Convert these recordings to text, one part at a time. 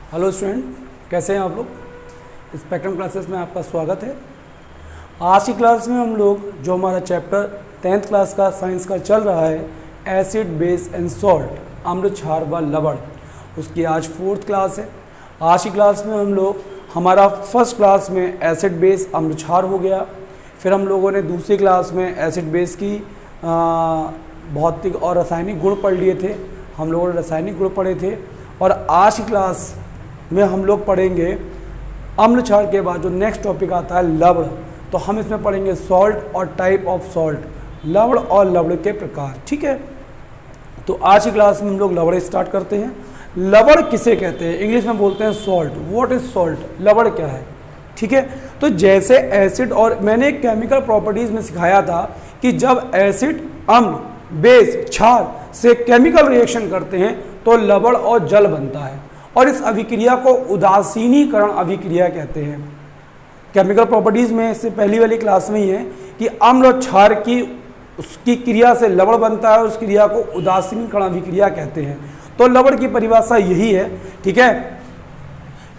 Hello student, कैसे हैं आप लोग। स्पेक्ट्रम क्लासेस में आपका स्वागत है। आज की क्लास में हम लोग जो हमारा चैप्टर 10th क्लास का साइंस का चल रहा है एसिड बेस एंड सॉल्ट, अम्ल क्षार व लवण, उसकी आज 4th क्लास है। आज की क्लास में हम लोग हमारा फर्स्ट क्लास में एसिड बेस अम्ल क्षार हो गया, फिर हम लोगों ने दूसरी क्लास में एसिड बेस की भौतिक और रासायनिक गुण पढ़ लिए थे, हम लोगों ने रासायनिक गुण पढ़े थे। और आज की क्लास में हम लोग पढ़ेंगे अम्ल क्षार के बाद जो नेक्स्ट टॉपिक आता है लवण, तो हम इसमें पढ़ेंगे सॉल्ट और टाइप ऑफ सॉल्ट, लवण और लवण के प्रकार। ठीक है, तो आज की क्लास में हम लोग लवण स्टार्ट करते हैं। लवण किसे कहते हैं? इंग्लिश में बोलते हैं सॉल्ट। What is salt? लवण क्या है? ठीक है, तो जैसे एसिड, और मैंने केमिकल प्रॉपर्टीज में सिखाया था कि जब एसिड, अम्ल, बेस, क्षार से केमिकल रिएक्शन करते हैं तो लवण और जल बनता है, और इस अभिक्रिया को उदासीनीकरण अभिक्रिया कहते हैं। केमिकल प्रॉपर्टीज में इससे पहली वाली क्लास में ही है कि अम्ल और क्षार की उसकी क्रिया से लवण बनता है, और उस क्रिया को उदासीनीकरण अभिक्रिया कहते हैं। तो लवण की परिभाषा यही है, ठीक है,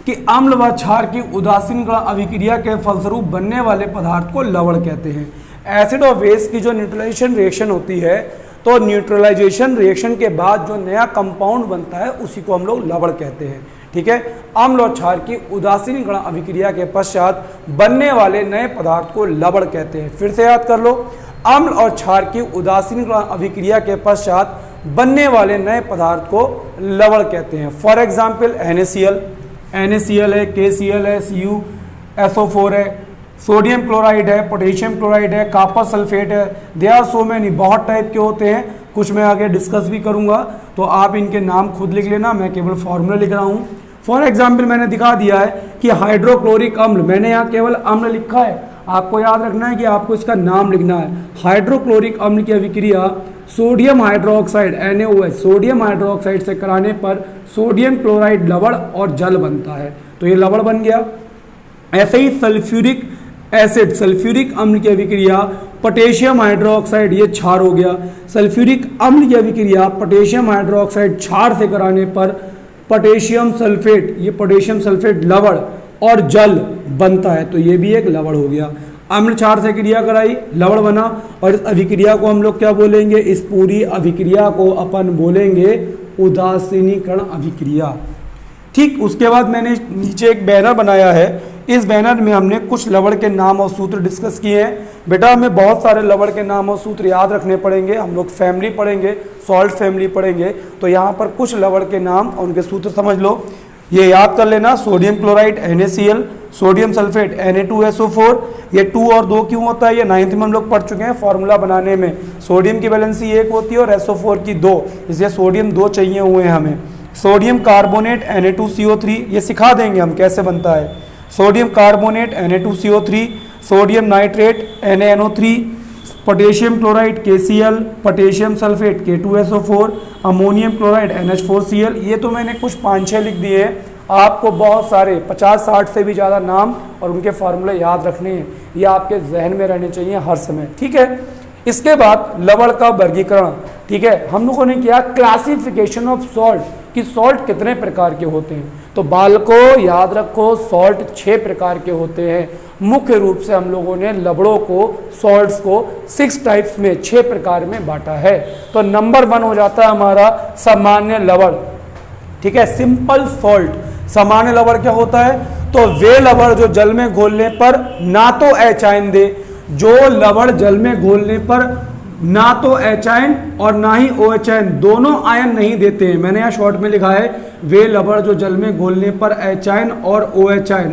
कि अम्ल व क्षार की उदासीनीकरण अभिक्रिया के फलस्वरूप बनने वाले पदार्थ को लवण कहते हैं। एसिड और बेस की जो न्यूट्रलाइजेशन रिएक्शन होती है, तो न्यूट्रलाइजेशन रिएक्शन के बाद जो नया कंपाउंड बनता है उसी को हम लोग लवण कहते हैं। ठीक है, अम्ल और क्षार की उदासीनीकरण अभिक्रिया के पश्चात बनने वाले नए पदार्थ को लवण कहते हैं। फिर से याद कर लो, अम्ल और क्षार की उदासीनीकरण अभिक्रिया के पश्चात बनने वाले नए पदार्थ को लवण कहते हैं। फॉर एग्जाम्पल NaCl है, KCl है, CuSO4 है, सोडियम क्लोराइड है, पोटेशियम क्लोराइड है, कॉपर सल्फेट है। दे आर सो मैनी, बहुत टाइप के होते हैं, कुछ मैं आगे डिस्कस भी करूंगा, तो आप इनके नाम खुद लिख लेना, मैं केवल फॉर्मूला लिख रहा हूँ। फॉर एग्जाम्पल मैंने दिखा दिया है कि हाइड्रोक्लोरिक अम्ल, मैंने यहाँ केवल अम्ल लिखा है, आपको याद रखना है कि आपको इसका नाम लिखना है। हाइड्रोक्लोरिक अम्ल की अभिक्रिया sodium hydroxide NaOH, sodium hydroxide से कराने पर सोडियम क्लोराइड लवण और जल बनता है, तो ये लवण बन गया। ऐसे ही सल्फ्यूरिक एसिड, सल्फ्यूरिक अम्ल की अभिक्रिया पोटेशियम हाइड्रोक्साइड, ये क्षार हो गया। सल्फ्यूरिक अम्ल की अभिक्रिया पोटेशियम हाइड्रोक्साइड क्षार से कराने पर पोटेशियम सल्फेट, ये पोटेशियम सल्फेट लवण और जल बनता है, तो ये भी एक लवण हो गया। अम्ल क्षार से क्रिया कराई, लवण बना, और इस अभिक्रिया को हम लोग क्या बोलेंगे? इस पूरी अभिक्रिया को अपन बोलेंगे उदासीनीकरण अभिक्रिया। ठीक, उसके बाद मैंने नीचे एक बैनर बनाया है, इस बैनर में हमने कुछ लवण के नाम और सूत्र डिस्कस किए हैं। बेटा हमें बहुत सारे लवण के नाम और सूत्र याद रखने पड़ेंगे, हम लोग फैमिली पढ़ेंगे, सॉल्ट फैमिली पढ़ेंगे, तो यहाँ पर कुछ लवण के नाम और उनके सूत्र समझ लो, ये याद कर लेना। Sodium chloride NaCl, sodium sulphate Na2SO4, ये 2 और 2 क्यों होता है? ये 9th में हम लोग पढ़ चुके हैं फॉर्मूला बनाने में। सोडियम की वैलेंसी 1 होती है और SO4 की 2, इसलिए सोडियम 2 चाहिए हुए हैं हमें। सोडियम कार्बोनेट Na2CO3, ये सिखा देंगे हम कैसे बनता है। Sodium carbonate Na2CO3, sodium nitrate NaNO3, potassium chloride KCl, potassium sulphate K2SO4, ammonium chloride NH4Cl। ये तो मैंने कुछ 5-6 लिख दिए हैं, आपको बहुत सारे 50-60 से भी ज़्यादा नाम और उनके फार्मूले याद रखने हैं, ये आपके जहन में रहने चाहिए हर समय। ठीक है, इसके बाद लवण का वर्गीकरण। ठीक है, हम लोगों ने किया क्लासिफिकेशन ऑफ सॉल्ट, कि सॉल्ट कितने प्रकार के होते हैं। तो बालको याद रखो, सॉल्ट 6 प्रकार के होते हैं। मुख्य रूप से हम लोगों ने लवणों को, सॉल्ट्स को 6 टाइप्स में, 6 प्रकार में बांटा है। तो नंबर 1 हो जाता है हमारा सामान्य लवण। ठीक है, सिंपल सॉल्ट। सामान्य लवण क्या होता है? तो वे लवण जो जल में घोलने पर ना तो एचाइन दे, जो लवण जल में घोलने पर ना तो एचाइन और ना ही OHN, दोनों आयन नहीं देते हैं। मैंने यहाँ शॉर्ट में लिखा है, वे लवण जो जल में घोलने पर एचाइन और OHN,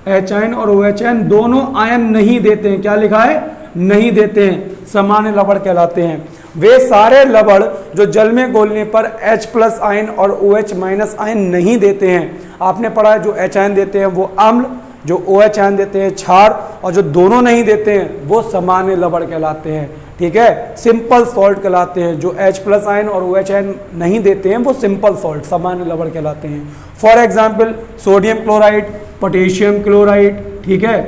एचाइन और OHN दोनों आयन नहीं देते हैं। क्या लिखा है? नहीं देते हैं, सामान्य लवण कहलाते हैं। वे सारे लवण जो जल में घोलने पर H+ आयन और OH- आयन नहीं देते हैं। आपने पढ़ा है जो H आयन देते हैं वो अम्ल, जो OH आयन देते हैं क्षार, और जो दोनों नहीं देते हैं वो सामान्य लवण कहलाते हैं। ठीक है, सिंपल सॉल्ट कहलाते हैं। जो H+ आयन और OH आयन नहीं देते हैं वो सिंपल सॉल्ट, सामान्य लवण कहलाते हैं। For example sodium chloride, potassium chloride, ठीक है,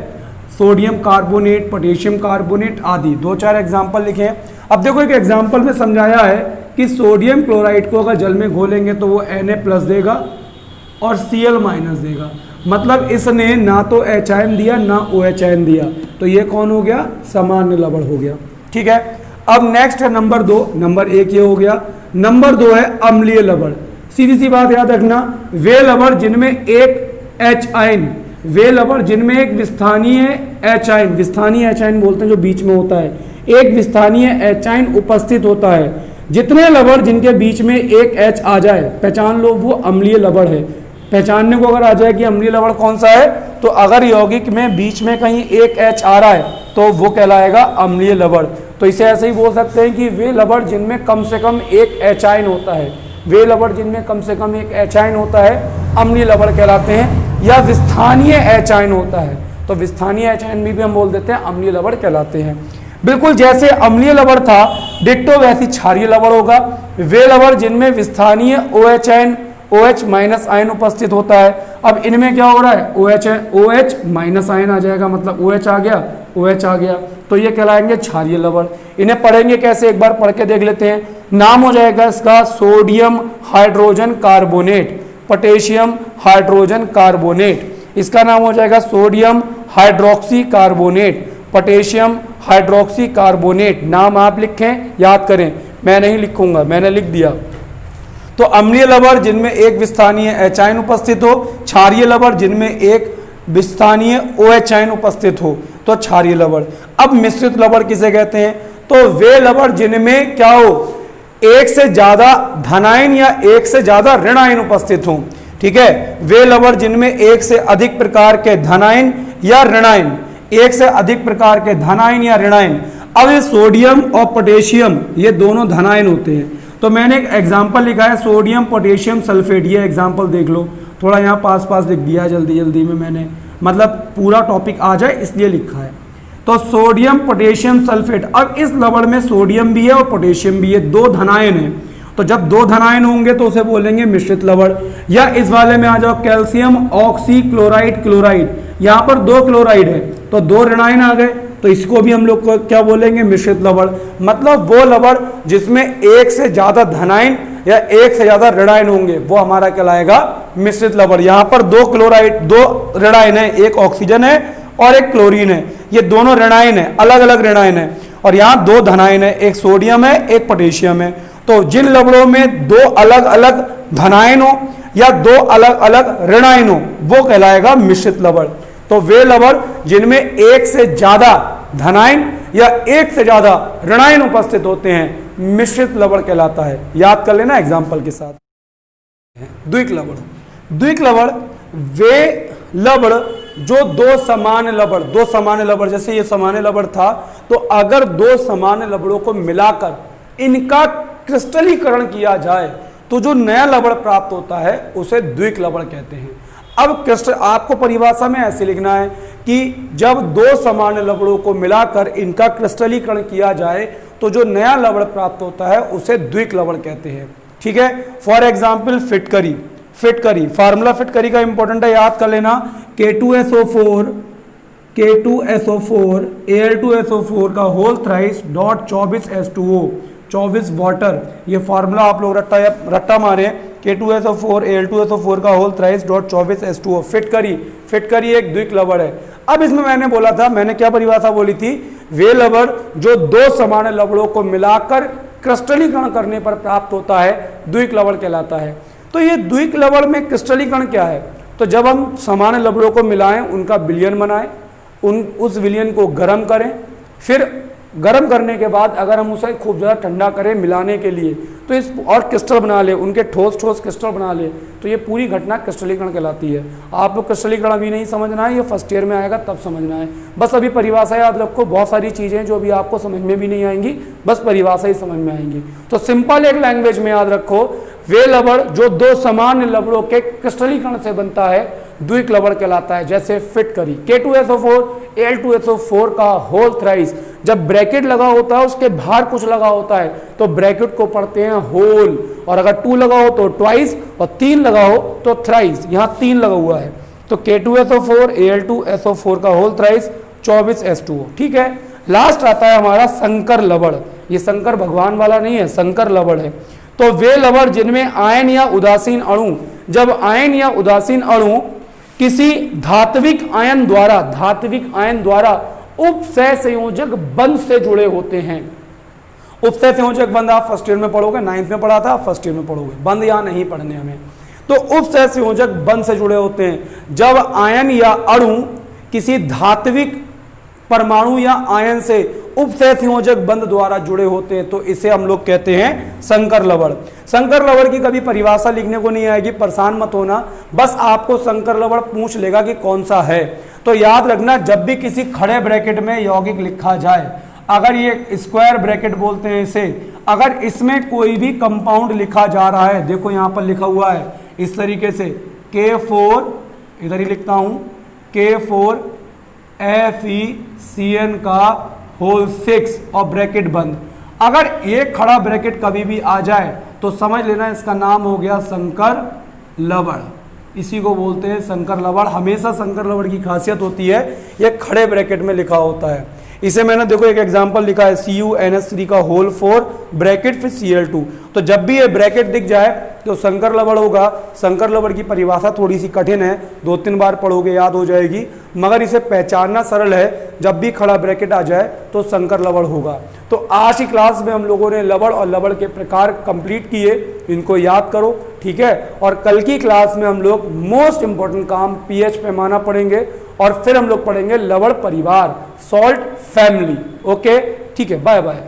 सोडियम कार्बोनेट, पोटेशियम कार्बोनेट आदि। 2-4 एग्जाम्पल लिखे। अब देखो एक एग्जाम्पल में समझाया है कि सोडियम क्लोराइड को अगर जल में घोलेंगे तो वो Na+ देगा, और Cl माइनस देगा। मतलब इसने ना तो H आयन दिया ना OH आयन दिया, तो ये कौन हो गया, सामान्य लवण हो गया। ठीक है, अब नेक्स्ट है नंबर 2। नंबर 1 ये हो गया, नंबर 2 है अम्लीय लवण। सीधी सी बात याद रखना, वे लवण जिनमें एक H आयन, वे लवण जिनमें एक विस्थानीय H आयन, विस्थानीय H आयन बोलते हैं जो बीच में होता है, एक विस्थानीय H आयन उपस्थित होता है। जितने लवण जिनके बीच में एक H आ जाए, पहचान लो वो अम्लीय लवण है। पहचानने को अगर आ जाए कि अम्लीय लवण कौन सा है, तो अगर यौगिक में बीच में कहीं एक H आ रहा है तो वो कहलाएगा अम्लीय लवण। तो इसे ऐसे ही बोल सकते हैं कि वे लवण जिनमें कम से कम एक H आयन होता है, वे लवण जिनमें कम से कम एक H आयन होता है अम्लीय लवण कहलाते हैं। या विस्थानीय H आयन होता है, तो विस्थानीय H आयन भी हम बोल देते हैं अम्लीय लवण कहलाते हैं। बिल्कुल जैसे अम्लीय लवण था, डिट्टो वैसी क्षारीय लवण होगा। वे लवण जिनमें विस्थानीय OH ion, OH minus ion उपस्थित होता है। अब इनमें क्या हो रहा है, OH माइनस आयन आ जाएगा, मतलब OH आ गया, OH आ गया, तो ये कहलाएंगे क्षारीय लवण। इन्हें पढ़ेंगे कैसे, एक बार पढ़ के देख लेते हैं। नाम हो जाएगा इसका sodium hydrogen carbonate, potassium hydrogen carbonate. इसका नाम हो जाएगा sodium hydroxy carbonate, potassium hydroxy carbonate. नाम आप लिखें, याद करें, मैं नहीं लिखूंगा, मैंने लिख दिया। तो अम्लीय लवण जिनमें एक विस्थानीय H आयन उपस्थित हो, क्षारीय लवण जिनमें एक विस्थानीय OH आयन उपस्थित हो, तो क्षारीय लवण। अब मिश्रित लवण किसे कहते हैं, तो वे लवण जिनमें क्या हो, एक से ज्यादा धनायन या एक से ज्यादा ऋणायन उपस्थित हो। ठीक है, वे लवण जिनमें एक से अधिक प्रकार के धनायन या ऋणायन, एक से अधिक प्रकार के धनायन या ऋणायन। अब ये सोडियम और पोटेशियम ये दोनों धनायन होते हैं, तो मैंने एक एग्जाम्पल लिखा है सोडियम पोटेशियम सल्फेट। ये एग्जाम्पल देख लो, थोड़ा यहाँ पास पास लिख दिया है जल्दी जल्दी में मैंने, मतलब पूरा टॉपिक आ जाए इसलिए लिखा है। तो सोडियम पोटेशियम सल्फेट, अब इस लवण में सोडियम भी है और पोटेशियम भी है, दो धनायन है। तो जब दो धनायन होंगे तो उसे बोलेंगे मिश्रित लवण। या इस वाले में आ जाओ कैल्शियम ऑक्सी क्लोराइड क्लोराइड, यहाँ पर दो क्लोराइड है तो दो ऋणायन आ गए, तो इसको भी हम लोग को क्या बोलेंगे, मिश्रित लवण। मतलब वो लवण जिसमें एक से ज्यादा धनायन या एक से ज्यादा ऋणायन होंगे वो हमारा कहलाएगा मिश्रित लवण। यहाँ पर दो क्लोराइड, दो ऋणायन है, एक ऑक्सीजन है और एक क्लोरीन है, ये दोनों ऋणायन है, अलग अलग ऋणायन है। और यहाँ दो धनायन है, एक सोडियम है एक पोटेशियम है। तो जिन लवणों में दो अलग अलग धनायन हो या दो अलग अलग ऋणायन हो वो कहलाएगा मिश्रित लवण। तो वे लवण जिनमें एक से ज्यादा धनायन या एक से ज्यादा ऋणायन उपस्थित होते हैं मिश्रित लवण कहलाता है। याद कर लेना एग्जाम्पल के साथ। द्विक लवण, द्विक लवण वे लवण जो दो समान लवण, जैसे ये समान लवण था, तो अगर दो समान लवणों को मिलाकर इनका क्रिस्टलीकरण किया जाए तो जो नया लवण प्राप्त होता है उसे द्विक लवण कहते हैं। अब क्रिस्टल आपको परिभाषा में ऐसे लिखना है कि जब दो समान लवणों को मिलाकर इनका क्रिस्टलीकरण किया जाए तो जो नया लवण प्राप्त होता है उसे द्विक लवण कहते हैं। ठीक है, फॉर एग्जाम्पल फिटकरी, फिटकरी फार्मूला फिटकरी का इंपॉर्टेंट है, याद कर लेना। K2SO4 Al2SO4 का whole thrice dot 24H2O 24 water, ये फार्मूला आप लोग रट्टा मारे, K2SO4 Al2SO4 का होल थ्राइस डॉट 24H2O। फिटकरी, फिटकरी एक द्विक लवण है। अब इसमें मैंने बोला था, मैंने क्या परिभाषा बोली थी, वे लवण जो दो समान लवणों को मिलाकर क्रिस्टलीकरण करने पर प्राप्त होता है द्विक लवण कहलाता है। तो ये द्विक लवण में क्रिस्टलीकरण क्या है, तो जब हम समान लवणों को मिलाएं, उनका विलयन बनाएं, उस विलयन को गर्म करें, फिर गर्म करने के बाद अगर हम उसे खूब ज़्यादा ठंडा करें मिलाने के लिए तो इस और क्रिस्टल बना ले, उनके ठोस ठोस क्रिस्टल बना ले, तो ये पूरी घटना क्रिस्टलीकरण कहलाती है। आप लोग क्रिस्टलीकरण अभी नहीं समझना है, ये फर्स्ट ईयर में आएगा तब समझना है। बस अभी परिभाषा याद रखो, बहुत सारी चीज़ें जो अभी आपको समझ में भी नहीं आएंगी, बस परिभाषा ही समझ में आएंगी। तो सिंपल एक लैंग्वेज में याद रखो, वे लवण जो दो समान लवणों के क्रिस्टलीकरण से बनता है द्विक लवण कहलाता है। जैसे फिटकरी, K2SO4 Al2SO4 का होल थ्राइस, जब ब्रैकेट लगा होता है उसके बाहर कुछ लगा होता है तो ब्रैकेट को पढ़ते हैं होल, और अगर 2 लगा हो तो ट्वाइस और 3 लगा हो तो थ्राइस। यहाँ 3 लगा हुआ है तो K2SO4 Al2SO4 का होल थ्राइस 24H2O। ठीक है, लास्ट आता है हमारा संकर लवण। ये शंकर भगवान वाला नहीं है, संकर लवण है। तो वे लवण जिनमें आयन या उदासीन अणु जब आयन या उदासीन अणु किसी धात्विक आयन द्वारा उपसह संयोजक बंध से जुड़े होते हैं। उपसह संयोजक बंध आप फर्स्ट ईयर में पढ़ोगे, 9th में पढ़ा था, फर्स्ट ईयर में पढ़ोगे, बंध यहां नहीं पढ़ने हमें। तो उपसह संयोजक बंध से जुड़े होते हैं जब आयन या अणु किसी धात्विक परमाणु या आयन से उपसह संयोजक बंध द्वारा जुड़े होते हैं, तो इसे हम लोग कहते हैं संकर लवण। संकर लवण की कभी परिभाषा लिखने को नहीं आएगी, परेशान मत होना, बस आपको संकर लवण पूछ लेगा कि कौन सा है। तो याद रखना, जब भी किसी खड़े ब्रैकेट में यौगिक लिखा जाए, अगर ये स्क्वायर ब्रैकेट बोलते हैं इसे, अगर इसमें कोई भी कंपाउंड लिखा जा रहा है, देखो यहां पर लिखा हुआ है इस तरीके से K4, इधर ही लिखता हूं K4 FeCN का होल 6 और ब्रैकेट बंद। अगर ये खड़ा ब्रैकेट कभी भी आ जाए तो समझ लेना इसका नाम हो गया संकर लवण। इसी को बोलते हैं संकर लवण। हमेशा संकर लवण की खासियत होती है ये खड़े ब्रैकेट में लिखा होता है। इसे मैंने देखो एक एग्जांपल लिखा है CuNH3 का होल 4 ब्रैकेट फिर Cl2। तो जब भी ये ब्रैकेट दिख जाए तो संकर लवण होगा। संकर लवण की परिभाषा थोड़ी सी कठिन है, 2-3 बार पढ़ोगे याद हो जाएगी, मगर इसे पहचानना सरल है। जब भी खड़ा ब्रैकेट आ जाए तो संकर लवण होगा। तो आज की क्लास में हम लोगों ने लवण और लवण के प्रकार कंप्लीट किए, इनको याद करो, ठीक है। और कल की क्लास में हम लोग मोस्ट इंपॉर्टेंट काम pH पैमाना पढ़ेंगे और फिर हम लोग पढ़ेंगे लवण परिवार, सॉल्ट फैमिली। ओके, ठीक है, बाय बाय।